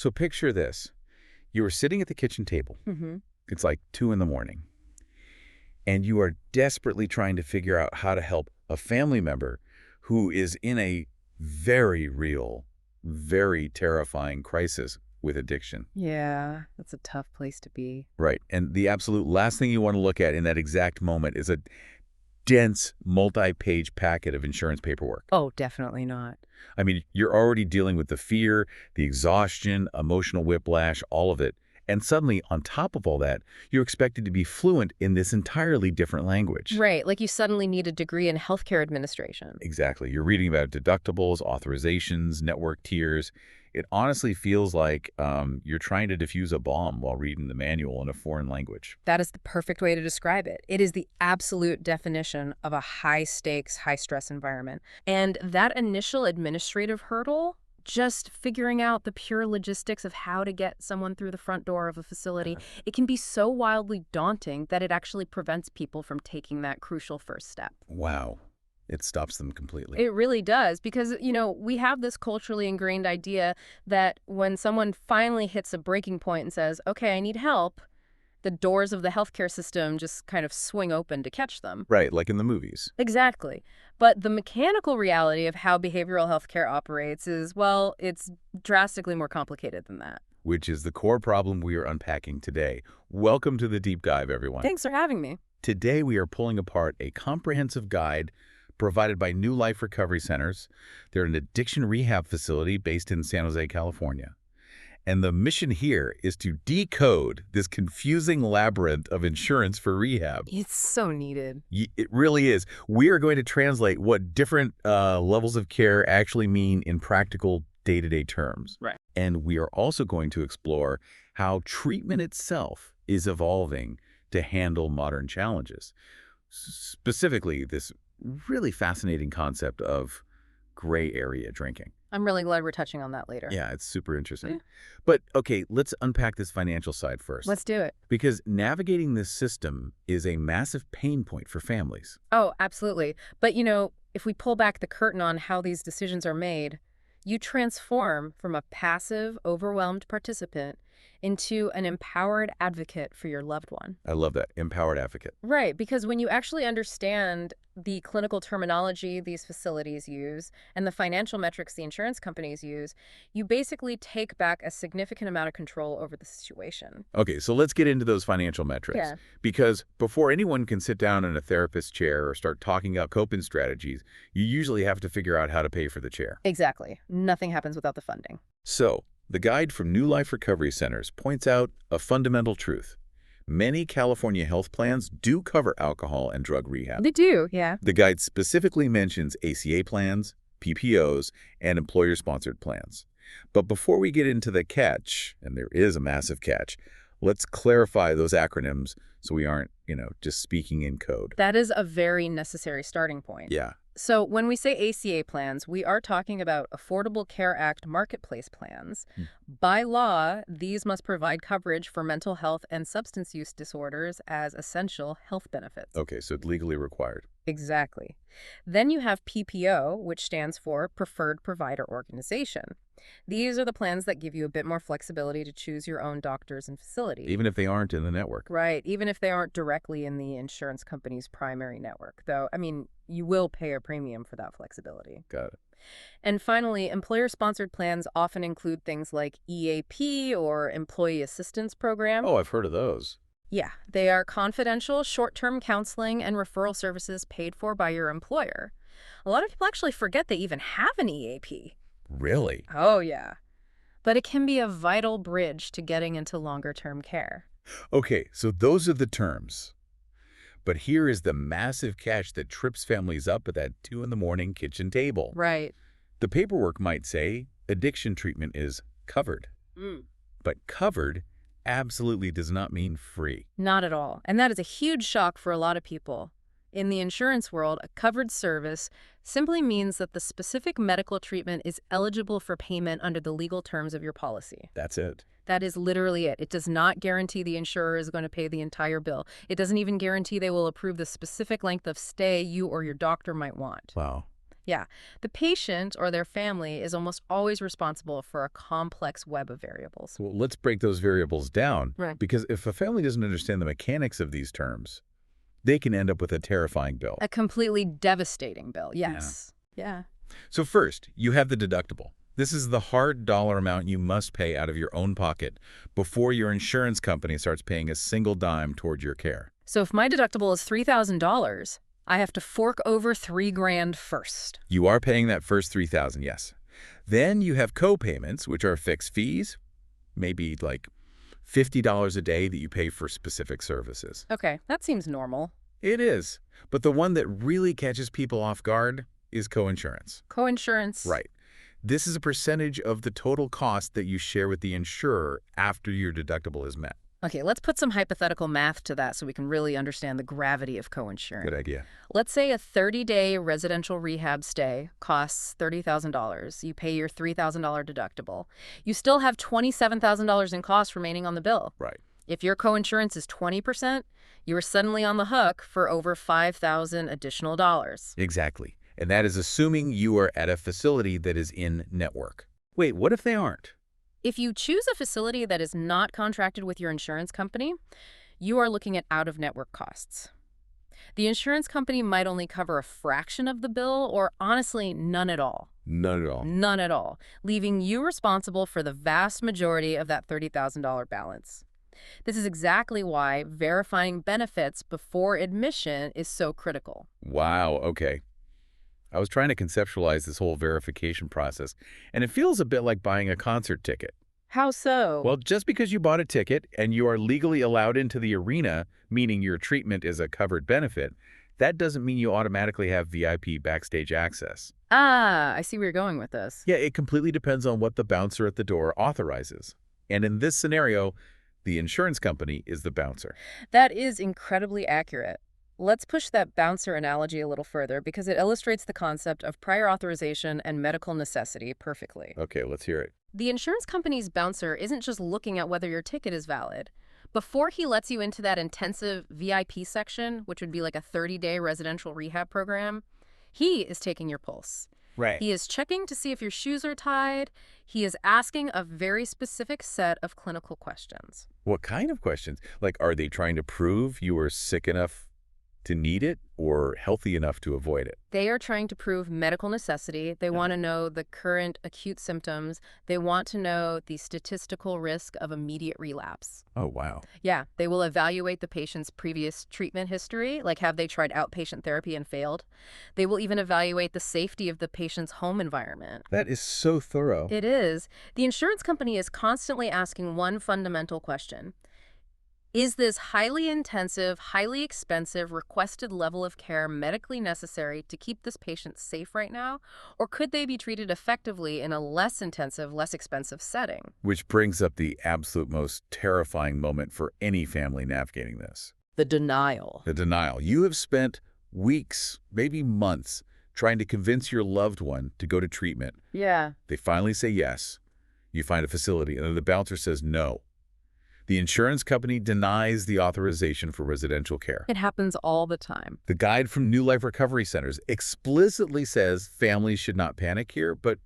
So picture this. You are sitting at the kitchen table. Mm-hmm. It's like 2 in the morning. And you are desperately trying to figure out how to help a family member who is in a very real, very terrifying crisis with addiction. Yeah, that's a tough place to be. Right. And the absolute last thing you want to look at in that exact moment is a dense, multi-page packet of insurance paperwork. Oh, definitely not. I mean, you're already dealing with the fear, the exhaustion, emotional whiplash, all of it. And suddenly, on top of all that, you're expected to be fluent in this entirely different language. Right, like you suddenly need a degree in healthcare administration. Exactly. You're reading about deductibles, authorizations, network tiers. It honestly feels like you're trying to defuse a bomb while reading the manual in a foreign language. That is the perfect way to describe it. It is the absolute definition of a high-stakes, high-stress environment. And that initial administrative hurdle, just figuring out the pure logistics of how to get someone through the front door of a facility, it can be so wildly daunting that it actually prevents people from taking that crucial first step. Wow. It stops them completely. It really does, because, we have this culturally ingrained idea that when someone finally hits a breaking point and says, okay, I need help, the doors of the healthcare system just kind of swing open to catch them. Right, like in the movies. Exactly. But the mechanical reality of how behavioral healthcare operates is, well, it's drastically more complicated than that. Which is the core problem we are unpacking today. Welcome to the deep dive, everyone. Thanks for having me. Today we are pulling apart a comprehensive guide provided by New Life Recovery Centers. They're an addiction rehab facility based in San Jose, California. And the mission here is to decode this confusing labyrinth of insurance for rehab. It's so needed. It really is. We are going to translate what different levels of care actually mean in practical day-to-day terms. Right. And we are also going to explore how treatment itself is evolving to handle modern challenges. Specifically, this really fascinating concept of gray area drinking. I'm really glad we're touching on that later. Yeah, it's super interesting. Yeah. But, okay, let's unpack this financial side first. Let's do it. Because navigating this system is a massive pain point for families. Oh, absolutely. But, if we pull back the curtain on how these decisions are made, you transform from a passive, overwhelmed participant into an empowered advocate for your loved one. I love that. Empowered advocate. Right, because when you actually understand the clinical terminology these facilities use and the financial metrics the insurance companies use, you basically take back a significant amount of control over the situation. Okay, so let's get into those financial metrics. Yeah. Because before anyone can sit down in a therapist's chair or start talking about coping strategies, you usually have to figure out how to pay for the chair. Exactly. Nothing happens without the funding. So, the guide from New Life Recovery Centers points out a fundamental truth. Many California health plans do cover alcohol and drug rehab. They do, yeah. The guide specifically mentions ACA plans, PPOs, and employer-sponsored plans. But before we get into the catch, and there is a massive catch, let's clarify those acronyms so we aren't, just speaking in code. That is a very necessary starting point. Yeah. So when we say ACA plans, we are talking about Affordable Care Act marketplace plans. By law, these must provide coverage for mental health and substance use disorders as essential health benefits. Okay, so it's legally required. Exactly. Then you have PPO, which stands for Preferred Provider Organization. These are the plans that give you a bit more flexibility to choose your own doctors and facilities. Even if they aren't in the network. Right, even if they aren't directly in the insurance company's primary network. Though, you will pay a premium for that flexibility. Got it. And finally, employer-sponsored plans often include things like EAP or Employee Assistance Program. Oh, I've heard of those. Yeah, they are confidential, short-term counseling and referral services paid for by your employer. A lot of people actually forget they even have an EAP. Really? Oh, yeah. But it can be a vital bridge to getting into longer-term care. Okay, so those are the terms. But here is the massive catch that trips families up at that 2 in the morning kitchen table. Right. The paperwork might say addiction treatment is covered. But covered absolutely does not mean free. Not at all. And that is a huge shock for a lot of people. In the insurance world, a covered service simply means that the specific medical treatment is eligible for payment under the legal terms of your policy. That's it. That is literally it. It does not guarantee the insurer is going to pay the entire bill. It doesn't even guarantee they will approve the specific length of stay you or your doctor might want. Wow. Yeah. The patient or their family is almost always responsible for a complex web of variables. So let's break those variables down, Right. because if a family doesn't understand the mechanics of these terms, they can end up with a terrifying bill. A completely devastating bill, Yeah. yes. Yeah. So first, you have the deductible. This is the hard dollar amount you must pay out of your own pocket before your insurance company starts paying a single dime toward your care. So if my deductible is $3,000, I have to fork over $3,000 first. You are paying that first $3,000, yes. Then you have copayments, which are fixed fees, maybe like $50 a day that you pay for specific services. Okay, that seems normal. It is, but the one that really catches people off guard is coinsurance. Coinsurance. Right. This is a percentage of the total cost that you share with the insurer after your deductible is met. Okay, let's put some hypothetical math to that so we can really understand the gravity of coinsurance. Good idea. Let's say a 30-day residential rehab stay costs $30,000. You pay your $3,000 deductible. You still have $27,000 in costs remaining on the bill. Right. If your coinsurance is 20%, you are suddenly on the hook for over $5,000 additional dollars. Exactly. And that is assuming you are at a facility that is in network. Wait, what if they aren't? If you choose a facility that is not contracted with your insurance company, you are looking at out-of-network costs. The insurance company might only cover a fraction of the bill, or honestly, none at all. None at all. None at all, leaving you responsible for the vast majority of that $30,000 balance. This is exactly why verifying benefits before admission is so critical. Wow, okay. I was trying to conceptualize this whole verification process, and it feels a bit like buying a concert ticket. How so? Well, just because you bought a ticket and you are legally allowed into the arena, meaning your treatment is a covered benefit, that doesn't mean you automatically have VIP backstage access. I see where you're going with this. Yeah, it completely depends on what the bouncer at the door authorizes. And in this scenario, the insurance company is the bouncer. That is incredibly accurate. Let's push that bouncer analogy a little further because it illustrates the concept of prior authorization and medical necessity perfectly. Okay, let's hear it. The insurance company's bouncer isn't just looking at whether your ticket is valid. Before he lets you into that intensive VIP section, which would be like a 30-day residential rehab program, he is taking your pulse. Right. He is checking to see if your shoes are tied. He is asking a very specific set of clinical questions. What kind of questions? Like, are they trying to prove you are sick enough to need it or healthy enough to avoid it? They are trying to prove medical necessity. They want to know the current acute symptoms. They want to know the statistical risk of immediate relapse. Oh, wow. Yeah, they will evaluate the patient's previous treatment history, like have they tried outpatient therapy and failed. They will even evaluate the safety of the patient's home environment. That is so thorough. It is. The insurance company is constantly asking one fundamental question. Is this highly intensive, highly expensive, requested level of care medically necessary to keep this patient safe right now? Or could they be treated effectively in a less intensive, less expensive setting? Which brings up the absolute most terrifying moment for any family navigating this. The denial. The denial. You have spent weeks, maybe months, trying to convince your loved one to go to treatment. Yeah. They finally say yes. You find a facility, and then the bouncer says no. The insurance company denies the authorization for residential care. It happens all the time. The guide from New Life Recovery Centers explicitly says families should not panic here, but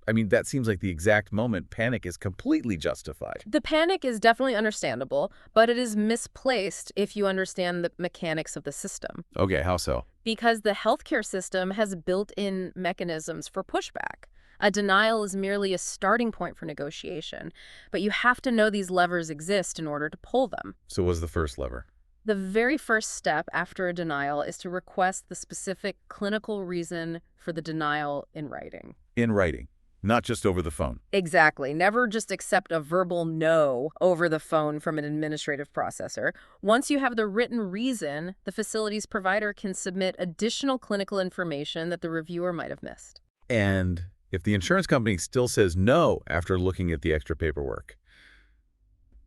I mean, that seems like the exact moment panic is completely justified. The panic is definitely understandable, but it is misplaced if you understand the mechanics of the system. Okay, how so? Because the healthcare system has built-in mechanisms for pushback. A denial is merely a starting point for negotiation, but you have to know these levers exist in order to pull them. So what's the first lever? The very first step after a denial is to request the specific clinical reason for the denial in writing. In writing, not just over the phone. Exactly. Never just accept a verbal no over the phone from an administrative processor. Once you have the written reason, the facility's provider can submit additional clinical information that the reviewer might have missed. And if the insurance company still says no after looking at the extra paperwork,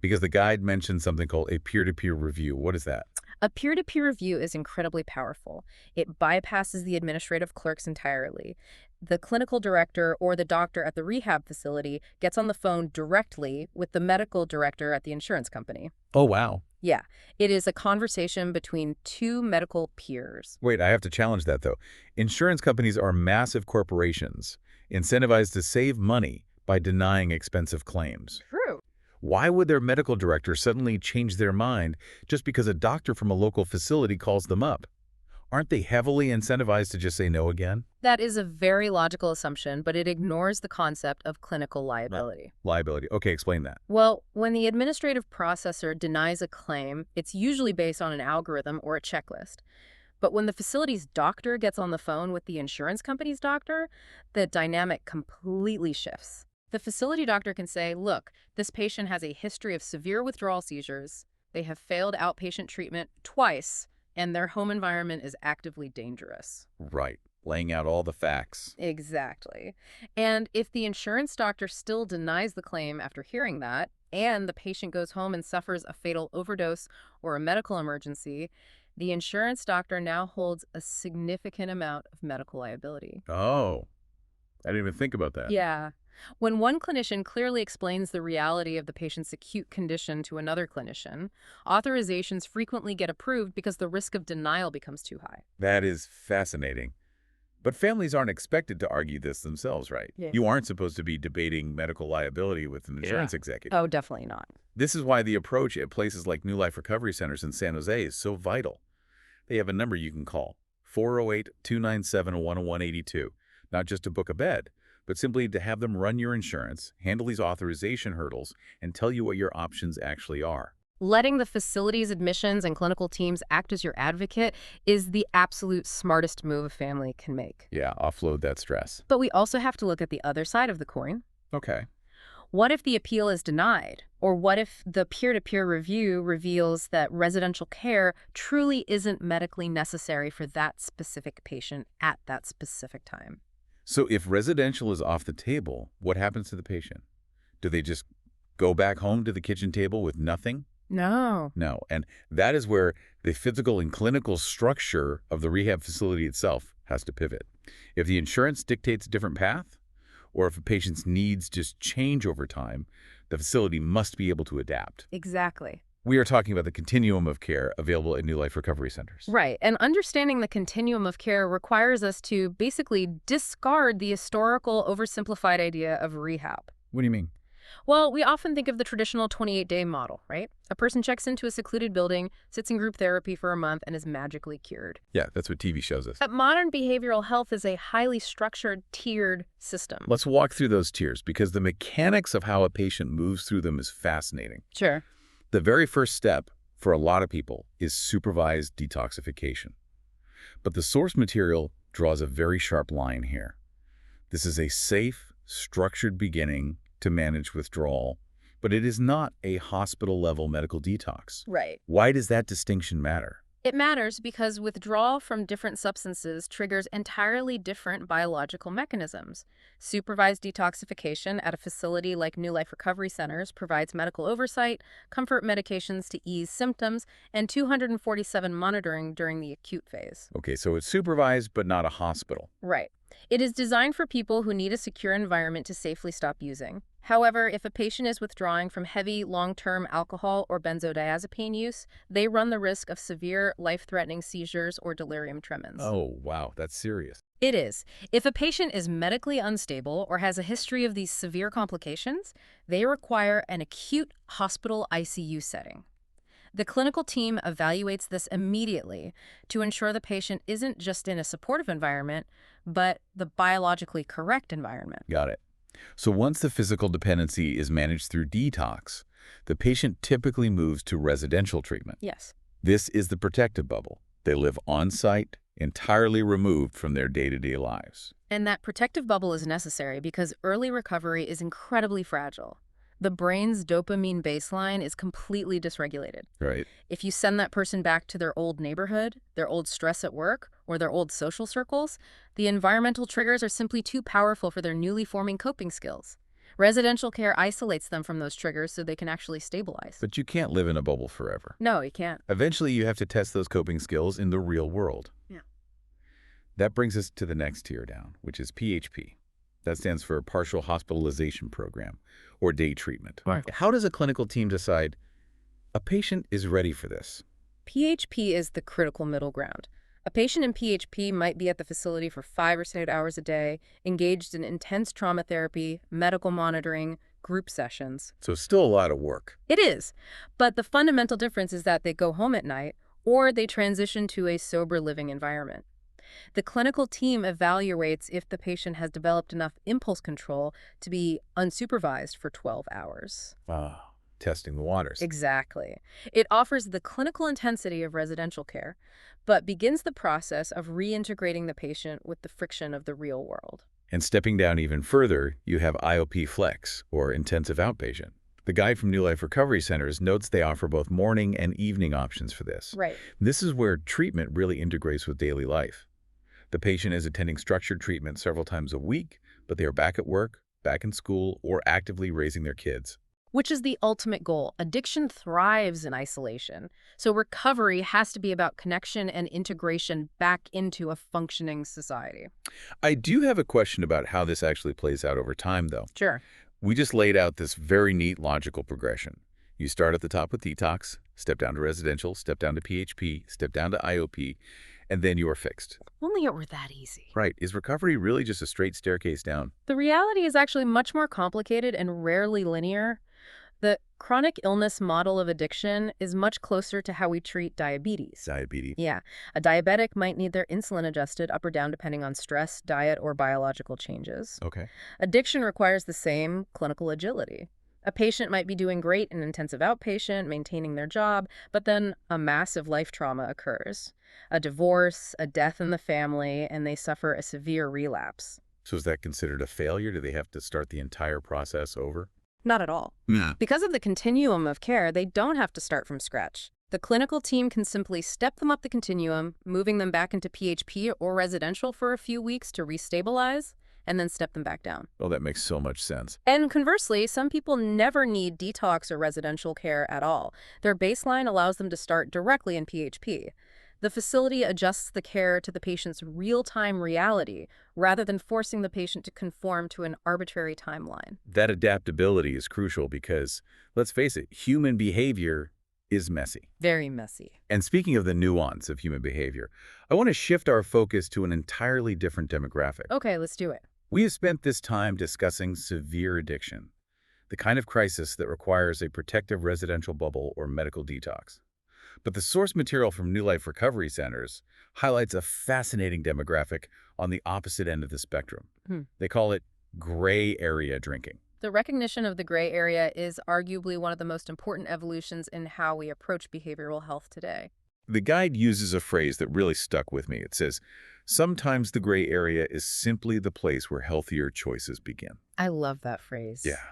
because the guide mentions something called a peer-to-peer review. What is that? A peer-to-peer review is incredibly powerful. It bypasses the administrative clerks entirely. The clinical director or the doctor at the rehab facility gets on the phone directly with the medical director at the insurance company. Oh, wow. Yeah, it is a conversation between two medical peers. Wait, I have to challenge that, though. Insurance companies are massive corporations, incentivized to save money by denying expensive claims. True. Why would their medical director suddenly change their mind just because a doctor from a local facility calls them up? Aren't they heavily incentivized to just say no again? That is a very logical assumption, but it ignores the concept of clinical liability. Liability. Okay, explain that. Well, when the administrative processor denies a claim, it's usually based on an algorithm or a checklist. But when the facility's doctor gets on the phone with the insurance company's doctor, the dynamic completely shifts. The facility doctor can say, look, this patient has a history of severe withdrawal seizures, they have failed outpatient treatment twice, and their home environment is actively dangerous. Right. Laying out all the facts. Exactly. And if the insurance doctor still denies the claim after hearing that, and the patient goes home and suffers a fatal overdose or a medical emergency, the insurance doctor now holds a significant amount of medical liability. Oh, I didn't even think about that. Yeah. When one clinician clearly explains the reality of the patient's acute condition to another clinician, authorizations frequently get approved because the risk of denial becomes too high. That is fascinating. But families aren't expected to argue this themselves, right? Yeah. You aren't supposed to be debating medical liability with an insurance executive. Oh, definitely not. This is why the approach at places like New Life Recovery Centers in San Jose is so vital. They have a number you can call, 408-297-10182, not just to book a bed, but simply to have them run your insurance, handle these authorization hurdles, and tell you what your options actually are. Letting the facility's admissions and clinical teams act as your advocate is the absolute smartest move a family can make. Yeah, offload that stress. But we also have to look at the other side of the coin. Okay. What if the appeal is denied? Or what if the peer-to-peer review reveals that residential care truly isn't medically necessary for that specific patient at that specific time? So if residential is off the table, what happens to the patient? Do they just go back home to the kitchen table with nothing? No. No, and that is where the physical and clinical structure of the rehab facility itself has to pivot. If the insurance dictates a different path, or if a patient's needs just change over time, the facility must be able to adapt. Exactly. We are talking about the continuum of care available at New Life Recovery Centers. Right, and understanding the continuum of care requires us to basically discard the historical, oversimplified idea of rehab. What do you mean? Well, we often think of the traditional 28-day model, right? A person checks into a secluded building, sits in group therapy for a month, and is magically cured. Yeah, that's what TV shows us. But modern behavioral health is a highly structured, tiered system. Let's walk through those tiers because the mechanics of how a patient moves through them is fascinating. Sure. The very first step for a lot of people is supervised detoxification. But the source material draws a very sharp line here. This is a safe, structured beginning to manage withdrawal, but it is not a hospital-level medical detox. Right. Why does that distinction matter? It matters because withdrawal from different substances triggers entirely different biological mechanisms. Supervised detoxification at a facility like New Life Recovery Centers provides medical oversight, comfort medications to ease symptoms, and 247 monitoring during the acute phase. Okay, so it's supervised, but not a hospital. Right. It is designed for people who need a secure environment to safely stop using. However, if a patient is withdrawing from heavy, long-term alcohol or benzodiazepine use, they run the risk of severe, life-threatening seizures or delirium tremens. Oh, wow, that's serious. It is. If a patient is medically unstable or has a history of these severe complications, they require an acute hospital ICU setting. The clinical team evaluates this immediately to ensure the patient isn't just in a supportive environment, but the biologically correct environment. Got it. So once the physical dependency is managed through detox, the patient typically moves to residential treatment. Yes. This is the protective bubble. They live on-site, entirely removed from their day-to-day lives. And that protective bubble is necessary because early recovery is incredibly fragile. The brain's dopamine baseline is completely dysregulated. Right. If you send that person back to their old neighborhood, their old stress at work, or their old social circles, the environmental triggers are simply too powerful for their newly forming coping skills. Residential care isolates them from those triggers so they can actually stabilize. But you can't live in a bubble forever. No, you can't. Eventually, you have to test those coping skills in the real world. Yeah. That brings us to the next tier down, which is PHP. That stands for Partial Hospitalization Program, or Day Treatment. Right. How does a clinical team decide A patient is ready for this. PHP is the critical middle ground. A patient in PHP might be at the facility for 5 or 6 hours a day, engaged in intense trauma therapy, medical monitoring, group sessions. So still a lot of work. It is, but the fundamental difference is that they go home at night or they transition to a sober living environment. The clinical team evaluates if the patient has developed enough impulse control to be unsupervised for 12 hours. Ah, testing the waters. Exactly. It offers the clinical intensity of residential care, but begins the process of reintegrating the patient with the friction of the real world. And stepping down even further, you have IOP Flex, or intensive outpatient. The guide from New Life Recovery Centers notes they offer both morning and evening options for this. Right. This is where treatment really integrates with daily life. The patient is attending structured treatment several times a week, but they are back at work, back in school, or actively raising their kids. Which is the ultimate goal. Addiction thrives in isolation. So recovery has to be about connection and integration back into a functioning society. I do have a question about how this actually plays out over time, though. Sure. We just laid out this very neat logical progression. You start at the top with detox, step down to residential, step down to PHP, step down to IOP, and then you are fixed. Only it were that easy. Right. Is recovery really just a straight staircase down? The reality is actually much more complicated and rarely linear. The chronic illness model of addiction is much closer to how we treat diabetes. Diabetes. Yeah. A diabetic might need their insulin adjusted up or down depending on stress, diet, or biological changes. Okay. Addiction requires the same clinical agility. A patient might be doing great in intensive outpatient, maintaining their job, but then a massive life trauma occurs. A divorce, a death in the family, and they suffer a severe relapse. So is that considered a failure? Do they have to start the entire process over? Not at all. Yeah. Because of the continuum of care, they don't have to start from scratch. The clinical team can simply step them up the continuum, moving them back into PHP or residential for a few weeks to restabilize, and then step them back down. Oh, that makes so much sense. And conversely, some people never need detox or residential care at all. Their baseline allows them to start directly in PHP. The facility adjusts the care to the patient's real-time reality, rather than forcing the patient to conform to an arbitrary timeline. That adaptability is crucial because, let's face it, human behavior is messy. Very messy. And speaking of the nuance of human behavior, I want to shift our focus to an entirely different demographic. Okay, let's do it. We have spent this time discussing severe addiction, the kind of crisis that requires a protective residential bubble or medical detox. But the source material from New Life Recovery Centers highlights a fascinating demographic on the opposite end of the spectrum. They call it gray area drinking. The recognition of the gray area is arguably one of the most important evolutions in how we approach behavioral health today. The guide uses a phrase that really stuck with me. It says, sometimes the gray area is simply the place where healthier choices begin. I love that phrase. Yeah.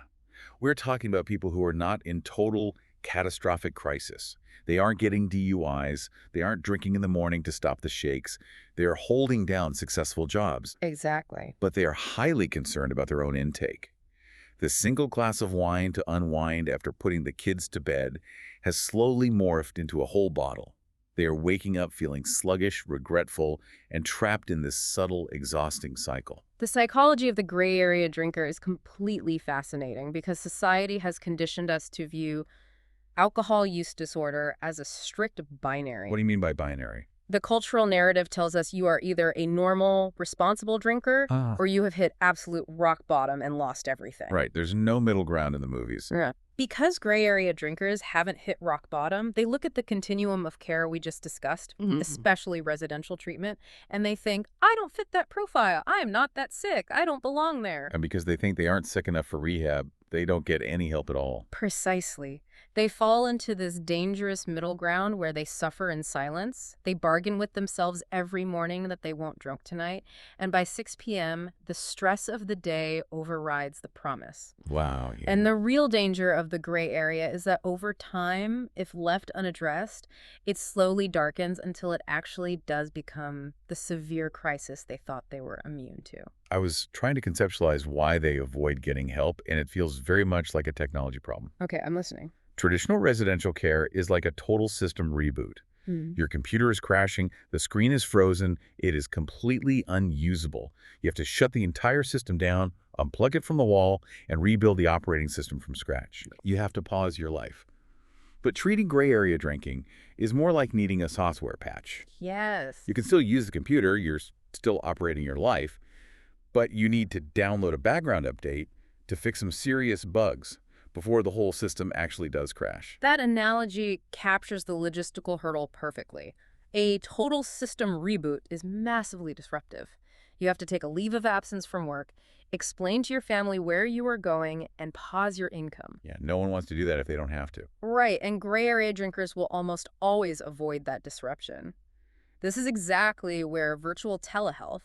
We're talking about people who are not in total catastrophic crisis. They aren't getting DUIs. They aren't drinking in the morning to stop the shakes. They are holding down successful jobs. Exactly. But they are highly concerned about their own intake. The single glass of wine to unwind after putting the kids to bed has slowly morphed into a whole bottle. They are waking up feeling sluggish, regretful, and trapped in this subtle, exhausting cycle. The psychology of the gray area drinker is completely fascinating because society has conditioned us to view alcohol use disorder as a strict binary. What do you mean by binary? The cultural narrative tells us you are either a normal, responsible drinker or you have hit absolute rock bottom and lost everything. Right. There's no middle ground in the movies. Yeah. Because gray area drinkers haven't hit rock bottom, they look at the continuum of care we just discussed, especially residential treatment, and they think, I don't fit that profile. I am not that sick. I don't belong there. And because they think they aren't sick enough for rehab, they don't get any help at all. Precisely. They fall into this dangerous middle ground where they suffer in silence. They bargain with themselves every morning that they won't drink tonight. And by 6 p.m., the stress of the day overrides the promise. Wow. Yeah. And the real danger of the gray area is that over time, if left unaddressed, it slowly darkens until it actually does become the severe crisis they thought they were immune to. I was trying to conceptualize why they avoid getting help, and it feels very much like a technology problem. Okay, I'm listening. Traditional residential care is like a total system reboot. Your computer is crashing, the screen is frozen, it is completely unusable. You have to shut the entire system down, unplug it from the wall, and rebuild the operating system from scratch. You have to pause your life. But treating gray area drinking is more like needing a software patch. Yes. You can still use the computer, you're still operating your life, but you need to download a background update to fix some serious bugs before the whole system actually does crash. That analogy captures the logistical hurdle perfectly. A total system reboot is massively disruptive. You have to take a leave of absence from work, explain to your family where you are going, and pause your income. Yeah, no one wants to do that if they don't have to. Right, and gray area drinkers will almost always avoid that disruption. This is exactly where virtual telehealth,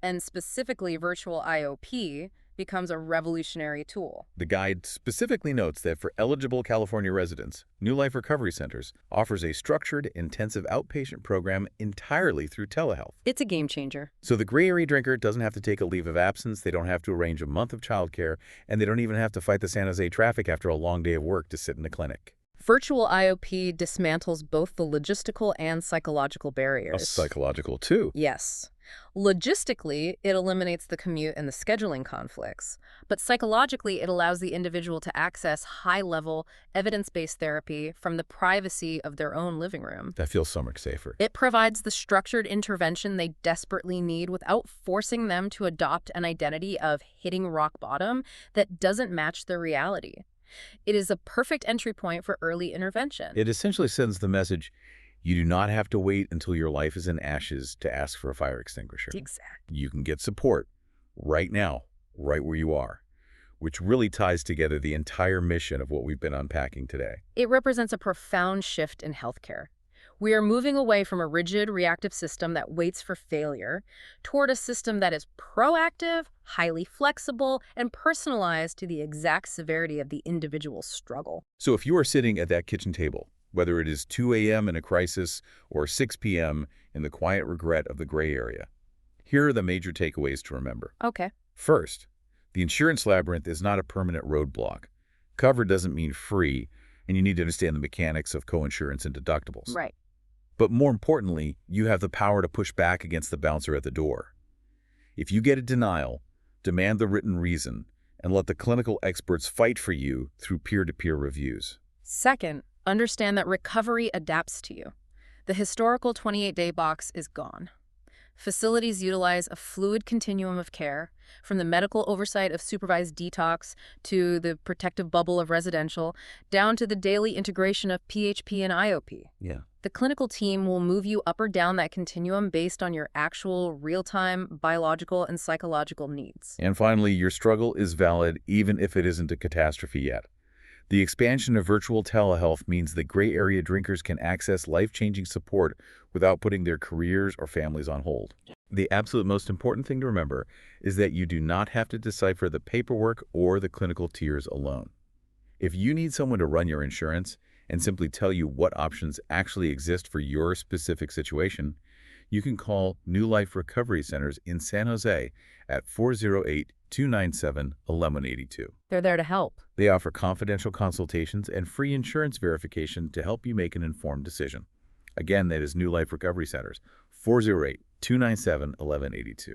and specifically virtual IOP, becomes a revolutionary tool. The guide specifically notes that for eligible California residents, New Life Recovery Centers offers a structured, intensive outpatient program entirely through telehealth. It's a game changer. So the gray area drinker doesn't have to take a leave of absence, they don't have to arrange a month of childcare, and they don't even have to fight the San Jose traffic after a long day of work to sit in a clinic. Virtual IOP dismantles both the logistical and psychological barriers. Psychological, too. Yes. Logistically, it eliminates the commute and the scheduling conflicts. But psychologically, it allows the individual to access high-level, evidence-based therapy from the privacy of their own living room. That feels so much safer. It provides the structured intervention they desperately need without forcing them to adopt an identity of hitting rock bottom that doesn't match their reality. It is a perfect entry point for early intervention. It essentially sends the message, you do not have to wait until your life is in ashes to ask for a fire extinguisher. Exactly. You can get support right now, right where you are, which really ties together the entire mission of what we've been unpacking today. It represents a profound shift in healthcare. We are moving away from a rigid, reactive system that waits for failure toward a system that is proactive, highly flexible, and personalized to the exact severity of the individual's struggle. So if you are sitting at that kitchen table, whether it is 2 a.m. in a crisis or 6 p.m. in the quiet regret of the gray area, here are the major takeaways to remember. Okay. First, the insurance labyrinth is not a permanent roadblock. Cover doesn't mean free, and you need to understand the mechanics of coinsurance and deductibles. Right. But more importantly, you have the power to push back against the bouncer at the door. If you get a denial, demand the written reason, and let the clinical experts fight for you through peer-to-peer reviews. Second, understand that recovery adapts to you. The historical 28-day box is gone. Facilities utilize a fluid continuum of care, from the medical oversight of supervised detox to the protective bubble of residential, down to the daily integration of PHP and IOP. Yeah. The clinical team will move you up or down that continuum based on your actual real-time biological and psychological needs. And finally, your struggle is valid even if it isn't a catastrophe yet. The expansion of virtual telehealth means that gray area drinkers can access life-changing support without putting their careers or families on hold. The absolute most important thing to remember is that you do not have to decipher the paperwork or the clinical tiers alone. If you need someone to run your insurance and simply tell you what options actually exist for your specific situation, you can call New Life Recovery Centers in San Jose at 408-297-1182. They're there to help. They offer confidential consultations and free insurance verification to help you make an informed decision. Again, that is New Life Recovery Centers, 408-297-1182.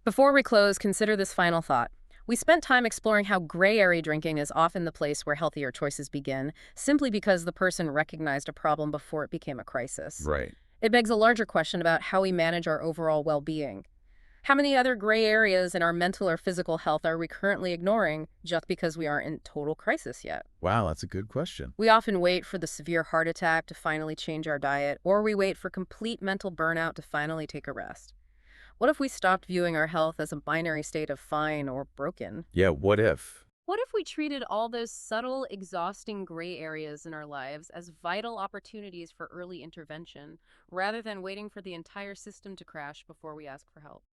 Before we close, consider this final thought. We spent time exploring how gray area drinking is often the place where healthier choices begin, simply because the person recognized a problem before it became a crisis. Right. It begs a larger question about how we manage our overall well-being. How many other gray areas in our mental or physical health are we currently ignoring just because we aren't in total crisis yet? Wow, that's a good question. We often wait for the severe heart attack to finally change our diet, or we wait for complete mental burnout to finally take a rest. What if we stopped viewing our health as a binary state of fine or broken? Yeah, what if? What if we treated all those subtle, exhausting gray areas in our lives as vital opportunities for early intervention, rather than waiting for the entire system to crash before we ask for help?